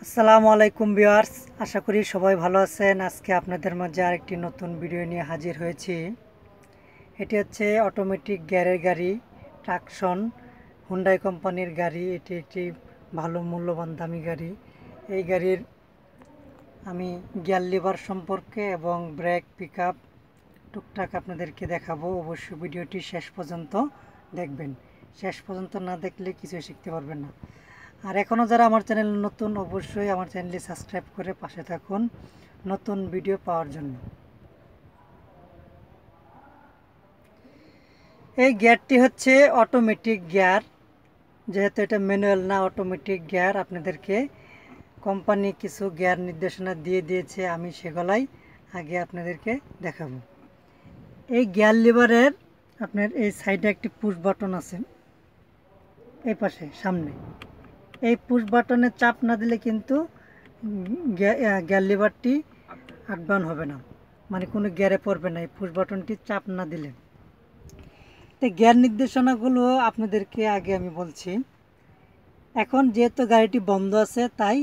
আসসালামু আলাইকুম ভিউয়ার্স, আশা করি সবাই ভালো আছেন। আজকে আপনাদের মাঝে আরেকটি নতুন ভিডিও নিয়ে হাজির হয়েছি। এটি হচ্ছে অটোমেটিক গিয়ারের গাড়ি, ট্রাকশন হুন্ডাই কোম্পানির গাড়ি। এটি একটি ভালো মূল্যবান দামি গাড়ি। এই গাড়ির আমি গিয়ার লিভার সম্পর্কে এবং ব্রেক পিকআপ টুকটাক আপনাদেরকে দেখাবো। অবশ্যই ভিডিওটি শেষ পর্যন্ত দেখবেন। শেষ পর্যন্ত না দেখলে কিছুই শিখতে পারবেন না। আর এখনও যারা আমার চ্যানেল নতুন, অবশ্যই আমার চ্যানেলটি সাবস্ক্রাইব করে পাশে থাকুন নতুন ভিডিও পাওয়ার জন্য। এই গিয়ারটি হচ্ছে অটোমেটিক গিয়ার, যেহেতু এটা ম্যানুয়াল না, অটোমেটিক গিয়ার। আপনাদেরকে কোম্পানি কিছু গিয়ার নির্দেশনা দিয়ে দিয়েছে, আমি সেগুলাই আগে আপনাদেরকে দেখাবো। এই গিয়ার লিভারের আপনার এই সাইডে একটি পুশ বাটন আছে, এই পাশে সামনে। এই পুশ বাটনে চাপ না দিলে কিন্তু গিয়ার লিভারটি আপ ডাউন হবে না, মানে কোনো গিয়ারে পড়বে না এই পুশ বাটনটি চাপ না দিলে। তো গিয়ার নির্দেশনাগুলো আপনাদেরকে আগে আমি বলছি। এখন যেহেতু গাড়িটি বন্ধ আছে, তাই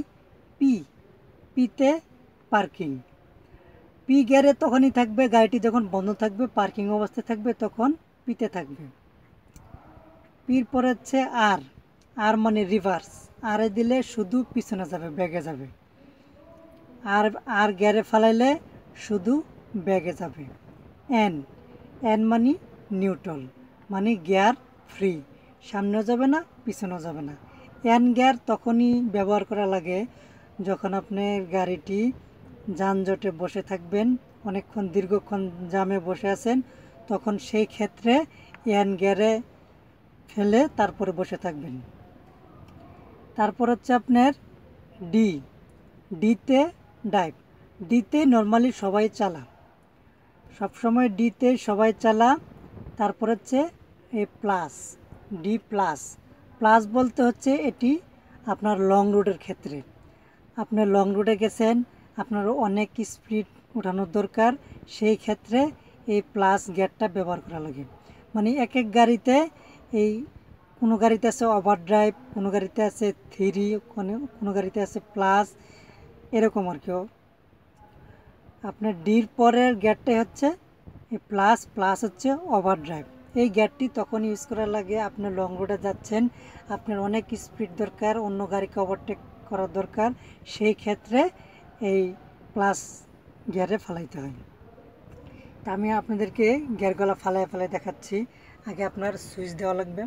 পিতে পার্কিং। পি গিয়ারে তখনই থাকবে, গাড়িটি যখন বন্ধ থাকবে, পার্কিং অবস্থায় থাকবে, তখন পিতে থাকবে। পির পরে হচ্ছে আর মানে রিভার্স। আরে দিলে শুধু পিছনে যাবে, ব্যাগে যাবে। আর গিয়ারে ফালাইলে শুধু ব্যাগে যাবে। এন মানে নিউট্রাল, মানে গিয়ার ফ্রি, সামনেও যাবে না পিছনেও যাবে না। এন গিয়ার তখনই ব্যবহার করা লাগে যখন আপনি গাড়িটি যানজটে বসে থাকবেন, অনেকক্ষণ দীর্ঘক্ষণ জামে বসে আছেন, তখন সেই ক্ষেত্রে এন গিয়ারে ফেলে তারপরে বসে থাকবেন। তারপর হচ্ছে আপনার ডিতে ড্রাইভ। ডিতে নর্মালি সবাই চালা, সবসময় ডিতে সবাই চালা। তারপর হচ্ছে প্লাস বলতে হচ্ছে এটি আপনার লং রুটের ক্ষেত্রে। আপনি লং রুটে গেছেন, আপনার অনেক স্পিড উঠানোর দরকার, সেই ক্ষেত্রে এই প্লাস গিয়ারটা ব্যবহার করা লাগে। মানে এক এক গাড়িতে কোনো গাড়িতে আছে ওভার ড্রাইভ, কোনো গাড়িতে আছে থ্রি, কোনো গাড়িতে আছে প্লাস, এরকম আর কি। আপনার ডির পরের গিয়ারটাই হচ্ছে এই প্লাস হচ্ছে ওভার ড্রাইভ। এই গিয়ারটি তখন ইউজ করা লাগে আপনি লং রুটে যাচ্ছেন, আপনার অনেক স্পিড দরকার, অন্য গাড়িকে ওভারটেক করার দরকার, সেই ক্ষেত্রে এই প্লাস গিয়ারে ফালাইতে হয়। তা আমি আপনাদেরকে গিয়ারগুলো ফালাই দেখাচ্ছি। আগে আপনার সুইচ দেওয়া লাগবে।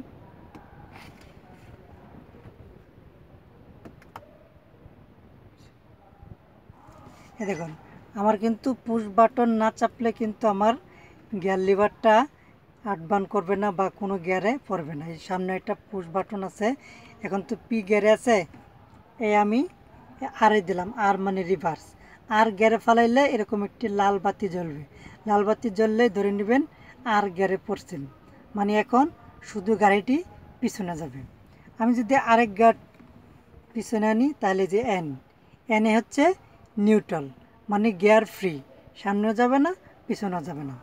দেখুন, আমার কিন্তু পুশ বাটন না চাপলে কিন্তু আমার গিয়ার লিভারটা আপ ডাউন করবে না বা কোনো গিয়ারে পড়বে না। এই সামনে একটা পুশ বাটন আছে, এখন তো পি গিয়ারে আছে, এই আমি আরে দিলাম, আর মানে রিভার্স। আর গিয়ারে ফালাইলে এরকম একটি লাল বাতি জ্বলবে, লাল বাতি জ্বললে ধরে নেবেন আর গিয়ারে পড়ছেন, মানে এখন শুধু গাড়িটি পিছনে যাবে। আমি যদি আরেক গিয়ার পিছনে আনি, তাহলে যে এনে হচ্ছে নিউট্রাল, মানে গিয়ার ফ্রি, সামনেও যাবে না পিছনেও যাবে না।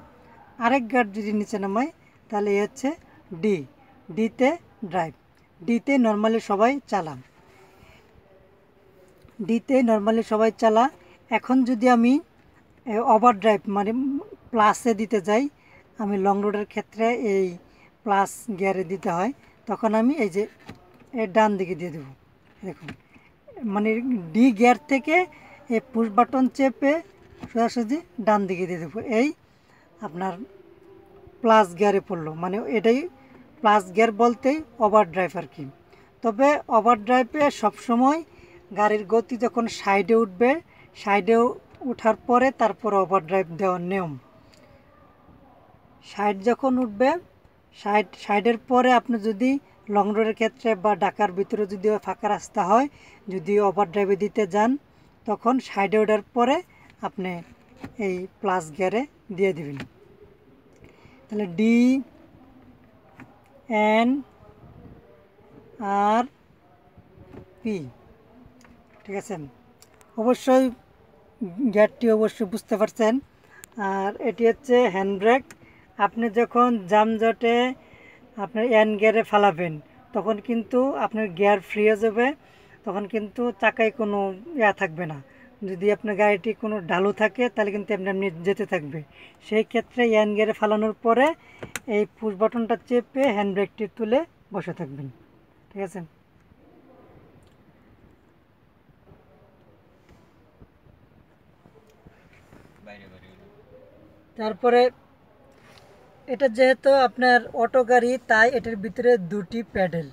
আরেক গিয়ার যদি নিচে নামাই, তাহলে এ হচ্ছে ডিতে ড্রাইভ। ডিতে নর্মালি সবাই চালা। এখন যদি আমি ওভার ড্রাইভ মানে প্লাসে দিতে যাই, আমি লং রোডের ক্ষেত্রে এই প্লাস গিয়ারে দিতে হয়, তখন আমি এই যে ডান দিকে দিয়ে দেবো। দেখুন, মানে ডি গিয়ার থেকে এই পুশ বাটন চেপে সোজাসুজি ডান দিকে দিয়ে দেবো, এই আপনার প্লাস গিয়ারে পড়লো। মানে এটাই প্লাস গিয়ার বলতেই ওভার ড্রাইভ আর কি। তবে ওভার ড্রাইভে সবসময় গাড়ির গতি যখন সাইডে উঠবে, সাইডে উঠার পরে তারপর ওভার ড্রাইভ দেওয়ার নিয়ম। সাইড যখন উঠবে, সাইডের পরে আপনি যদি লং রোডের ক্ষেত্রে বা ঢাকার ভিতরে যদি ফাঁকা রাস্তা হয়, যদি ওভার ড্রাইভে দিতে যান, তখন সাইডে ওঠার পরে আপনি এই প্লাস গিয়ারে দিয়ে দিবেন। তাহলে ডি এন আর পি, ঠিক আছে। অবশ্যই গিয়ারটি অবশ্যই বুঝতে পারছেন। আর এটি হচ্ছে হ্যান্ড ব্রেক। আপনি যখন জামজটে আপনার এন গিয়ারে ফালাবেন, তখন কিন্তু আপনার গিয়ার ফ্রি হয়ে যাবে, তখন কিন্তু চাকায় কোনো থাকবে না। যদি আপনার গাড়িটি কোনো ঢালু থাকে তাহলে কিন্তু এমনি এমনি যেতে থাকবে। সেই ক্ষেত্রে হ্যান্ড গিয়ারে ফালানোর পরে এই পুশ বাটনটা চেপে হ্যান্ড ব্রেকটি তুলে বসে থাকবেন। ঠিক আছে। তারপরে এটা যেহেতু আপনার অটো গাড়ি, তাই এটার ভিতরে দুটি প্যাডেল।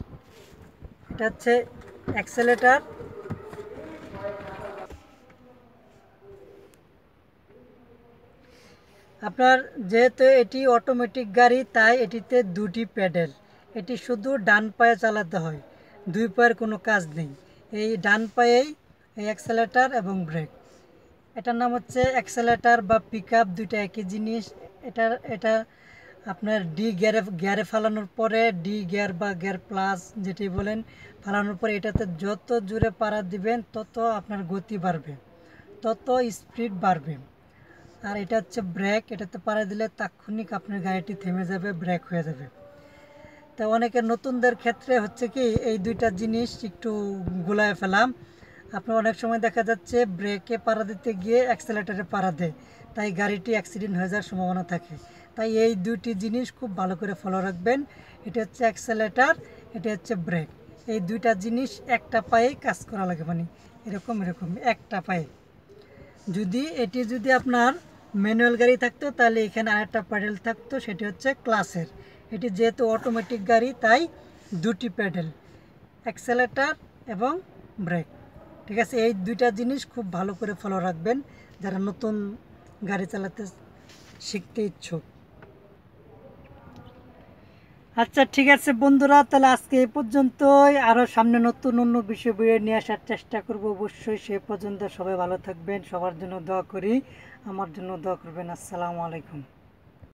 এটা হচ্ছে অ্যাক্সেলেটার, আপনার যেহেতু এটি অটোমেটিক গাড়ি তাই এটিতে দুটি প্যাডেল। এটি শুধু ডান পায়ে চালাতে হয়, দুই পায়ের কোনো কাজ নেই। এই ডান পায়েই এই অ্যাক্সেলেটার এবং ব্রেক। এটার নাম হচ্ছে অ্যাক্সেলেটার বা পিক আপ, দুইটা একই জিনিস। এটা আপনার ডি গিয়ারে ফালানোর পরে, ডি গিয়ার বা গিয়ার প্লাস যেটি বলেন, ফালানোর পরে এটাতে যত জোরে পাড়া দিবেন তত আপনার গতি বাড়বে, তত স্পিড বাড়বে। আর এটা হচ্ছে ব্রেক, এটাতে পাড়া দিলে তাৎক্ষণিক আপনার গাড়িটি থেমে যাবে, ব্রেক হয়ে যাবে। তো অনেকের নতুনদের ক্ষেত্রে হচ্ছে কি এই দুইটা জিনিস একটু গুলায় ফেলাম। আপনার অনেক সময় দেখা যাচ্ছে ব্রেকে পাড়া দিতে গিয়ে অ্যাক্সেলেটারে পাড়া দেয়, তাই গাড়িটি অ্যাক্সিডেন্ট হয়ে যাওয়ার সম্ভাবনা থাকে। তাই এই দুইটি জিনিস খুব ভালো করে ফলো রাখবেন। এটা হচ্ছে অ্যাক্সেলেটার, এটা হচ্ছে ব্রেক। এই দুইটা জিনিস একটা পায়েই কাজ করা লাগে, মানে এরকম এরকম একটা পায়ে। যদি আপনার ম্যানুয়াল গাড়ি থাকতো তাহলে এখানে আরেকটা প্যাডেল থাকতো, সেটি হচ্ছে ক্লাসের। এটি যেহেতু অটোমেটিক গাড়ি তাই দুটি প্যাডেল, অ্যাক্সেলেটার এবং ব্রেক। ঠিক আছে, এই দুইটা জিনিস খুব ভালো করে ফলো রাখবেন যারা নতুন গাড়ি চালাতে শিখতে ইচ্ছুক। আচ্ছা ঠিক আছে বন্ধুরা, তাহলে আজকে এই পর্যন্তই। আরও সামনে নতুন অন্য বিষয় নিয়ে আসার চেষ্টা করব অবশ্যই। সে পর্যন্ত সবাই ভালো থাকবেন, সবার জন্য দোয়া করি, আমার জন্য দোয়া করবেন। আসসালামু আলাইকুম।